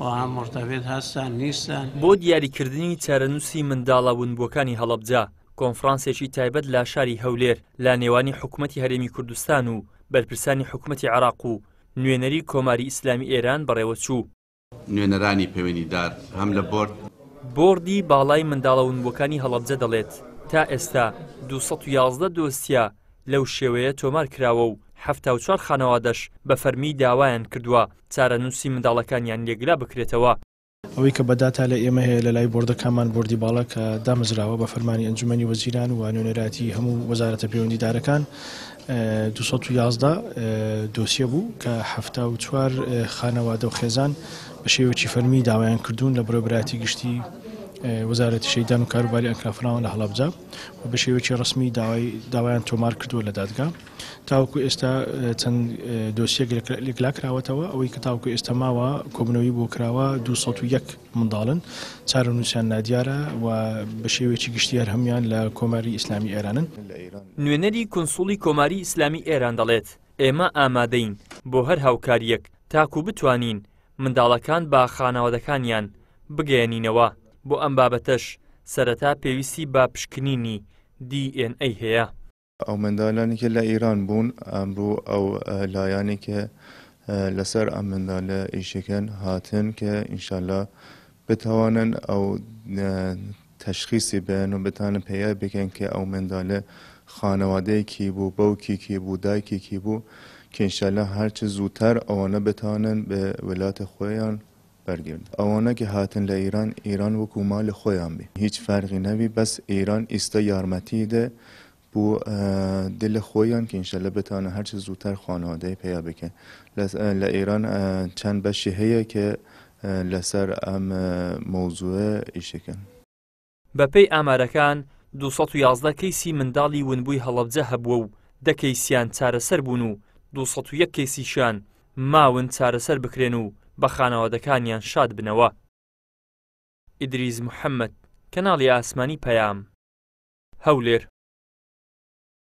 با هم مرتبط هستن نیستن. بۆ دیاریکردنی چارەنووسی منداڵە ونبووەکانی هەڵەبجە کۆنفرانسێکی تایبەت لە شاری هەولێر لە نێوانی حکوومەتی هەرێمی کوردستان و بەرپرسانی حکوومەتی عێراق و نوێنەری کۆماری ئیسلامی ئێران بەڕێوەچوو. نوێنەرانی پەیوەندیدار هەم لە بۆردی باڵای منداڵە ونبووەکانی هەڵەبجە دەڵێت تا ئێستا 211 دۆستیا لەو شێوەیە تۆمار کراوە و 74 خانەوادەش بە فەرمی داوایان کردووە چارەنووسی منداڵەکانیان لێگرا بکرێتەوە. ئەوەی کە بەداتا لە ئێمە هەیە لە لای بۆردەکانمان بۆردی باڵا کە دامەزراوە بە فەرمانی ئەنجومەنی وەزیران و نوێنەراتی هەموو وەزارەتە پەیوەندیدارەکان 211 دۆسیە بوو کە 74 خانەوادە و خێزان بە شێوەیەکی فەرمی داوایان کردوون لە بەڕێوەبەراتی گشتی وەزارەتی شەیدان و کاروباری ئەنکرافراوە لە هەڵەبجە و بە شێوەیەکی ڕسمی داوایان تۆمار کردووە لە دادگا. تاوەکو ئێستا چەند دۆسیەک لێکلا کراوەتەوە ئەوەی کە تاوەکو ئێستا ماوە کۆبنەوەی بۆ کراوە 201 منداڵن چارەنووسیان نادیارە و بە شێوەیەکی گشتی هەر هەمویان لە کۆماری ئیسلامی ئێرانن. نوێنەری کۆنسوڵی کۆماری ئیسلامی ئێران دەڵێت ئێمە ئامادەین بۆ هەر هاوکاریەک تاکو بتوانین منداڵەکان بە خانەوادەکانیان بگەێنینەوە. بۆ ئەم بابەتەش سەرەتا پێویستی بە پشکنینی DNA هەیە. ئەو منداڵانی کە لە ئیران بوون ئەمڕۆ ئەو لایانی کە لەسەر ئەم منداڵە ئیشەکەن هاتن کە ئینشاءالله بتوانن ئەو تەشخیصی بێن و بتانن پێیا بکەن کە ئەو منداڵە خانەوادەیەکی بوو بەوکێکی بوو دایکێکی بوو کە ئینشاءالله هەرچە زووتر ئەوانە بتوانن بە وڵاتە خۆیان بەرگرد. ئەوانە کە هاتن لە ئیران وەکو ماڵی خۆیان بێ هیچ فەرقی نەبی بەس ئیران ئیستا یارمەتیدە بۆ دلە خۆیان کە ئینشاءالله بتوانن هەرچە زووتر خانەوادەی پێیا بکەن. لە ئیران چەند بەشی هەیە کە لەسەر ئەم مۆزوعە ئیشەکەن. بەپێی ئامارەکان 211 کەیسی منداڵی ونبووی هەڵەبجە هەبووە و 10 کەیسیان چارەسەر بوون و 201 کەیسیشان ماون چارەسەر بکرێن و بە خانەوادەکانیان شاد بنەوە. ئیدریس محەممەد، کەناڵی ئاسمانی پەیام، هەولێر.